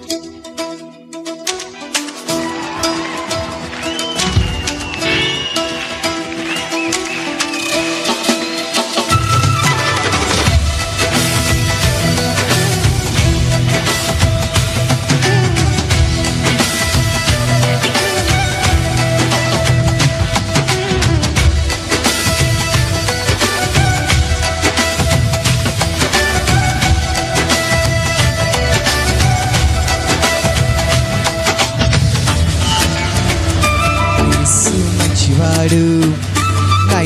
నా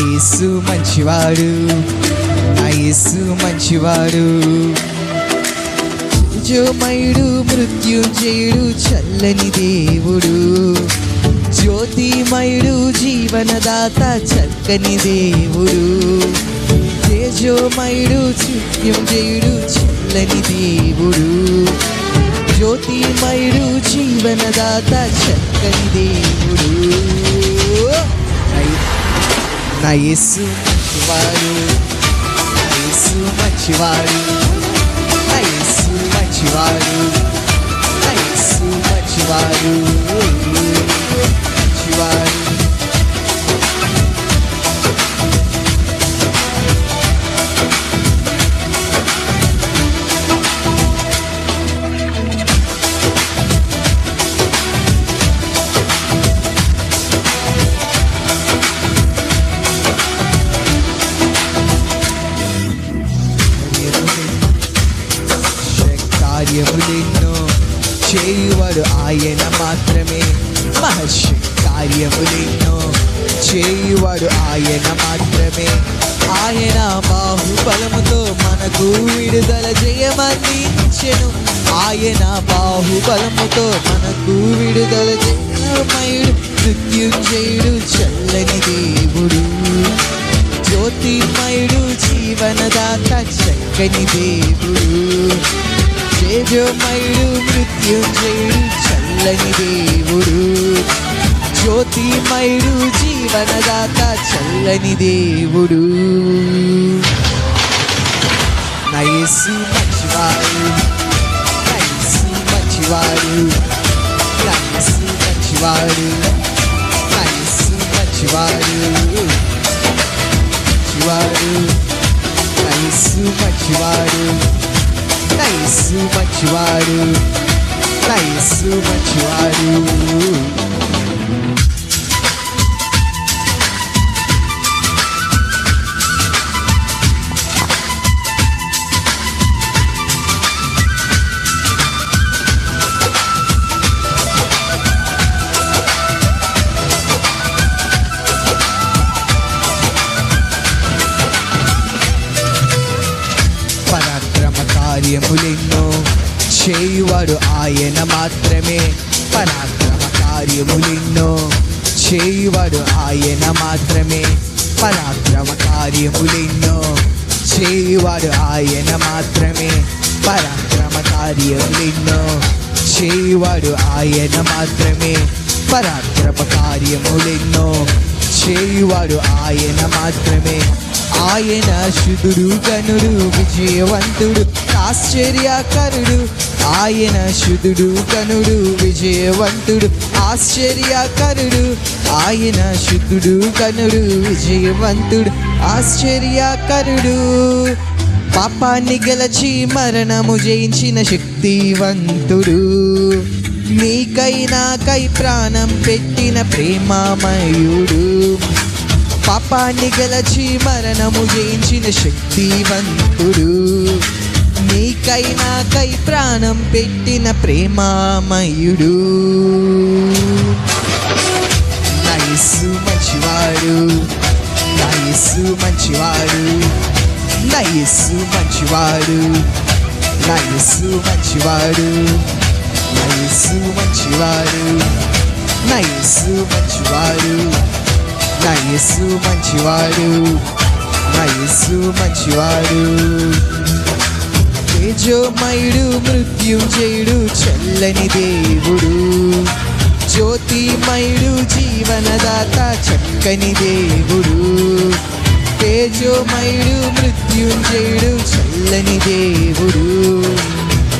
యేసు మంచివాడు, నా యేసు మంచివాడు. తేజోమయుడు, మృత్యుంజయుడు, చల్లని దేవుడు, జ్యోతిమయుడు, జీవనదాత, చక్కని దేవుడు. తేజోమయుడు, మృత్యుంజయుడు, చల్లని దేవుడు, జ్యోతిమయుడు, జీవనదాత, చక్కని దేవుడు. నా యేసు మంచివాడు, నా యేసు మంచివాడు, నా యేసు మంచివాడు, నా యేసు మంచివాడు, మంచివాడు. కార్యములెన్నో చేయువాడు ఆయన మాత్రమే, మహర్షి కార్యములెన్నో చేయువాడు ఆయన మాత్రమే. ఆయన బాహుబలముతో మనకు విడుదల జయమందించెను, ఆయన బాహుబలముతో మనకు విడుదల జయమయుడు, మృత్యుంజయుడు, చల్లని దేవుడు, జ్యోతిమయుడు, జీవనదాత, చక్కని దేవుడు. తేజోమయుడు, మృత్యుంజయుడు, చల్లని దేవుడు, జ్యోతిమయుడు, జీవనదాత, చల్లని దేవుడు. నా యేసు మంచివాడు, నా యేసు మంచివాడు, నా యేసు మంచివాడు, నా యేసు మంచివాడు, మంచివాడు. నా యేసు మంచివాడు, నా యేసు మంచివాడు, నా యేసు మంచివాడు. పరాక్రమ కార్యములెన్నో చేయువాడు ఆయన మాత్రమే, పరాక్రమ కార్యములెన్నో చేయువాడు ఆయన మాత్రమే, పరాక్రమ కార్యములెన్నో చేయువాడు ఆయన మాత్రమే, పరాక్రమ కార్యములెన్నో చేయువాడు ఆయన మాత్రమే, పరాక్రమ కార్యములెన్నో చేయువాడు ఆయన మాత్రమే. ఆయన శుద్ధుడు, గనుడు, విజయవంతుడు, ఆశ్చర్యకరుడు. ఆయన శుద్ధుడు, గనుడు, విజయవంతుడు, ఆశ్చర్యకరుడు. ఆయన శుద్ధుడు, గనుడు, విజయవంతుడు, ఆశ్చర్యకరుడు. పాపాన్ని గెలచి మరణము జయించిన శక్తివంతుడు, నీకై నాకై ప్రాణం పెట్టిన ప్రేమామయుడు. పాపాన్ని గెలచి మరణము జయించిన శక్తివంతుడు, నీకై నాకై ప్రాణం పెట్టిన ప్రేమామయుడు. నా యేసు మంచివాడు, నా యేసు మంచివాడు, నా యేసు మంచివాడు, నా యేసు మంచివాడు, నా యేసు మంచివాడు, నా యేసు మంచివాడు, నా యేసు మంచివాడు, నా యేసు మంచివాడు. తేజోమయుడు, మృత్యుంజయుడు, చల్లని దేవుడు, జ్యోతిమయుడు, జీవనదాత, చక్కని దేవుడు. తేజోమయుడు, మృత్యుంజయుడు, చల్లని దేవుడు,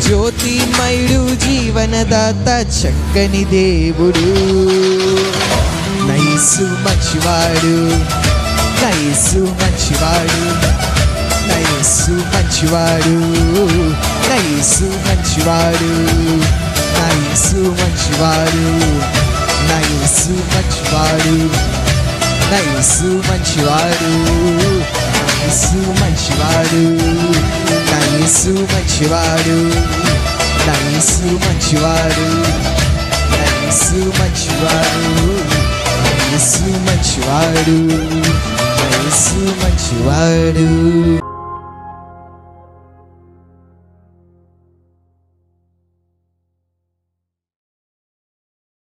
జ్యోతిమయుడు, జీవన జీవనదాత చక్కని దేవుడు. నా యేసు మంచివాడు, నా యేసు మంచివాడు, నా యేసు మంచివాడు, నా యేసు మంచివాడు, నా యేసు మంచివాడు, నా యేసు మంచివాడు, నా యేసు మంచివాడు, నా యేసు మంచివాడు, నా యేసు మంచివాడు, నా యేసు మంచివాడు, నా యేసు మంచివాడు, నా యేసు మంచివాడు, నా యేసు మంచివాడు.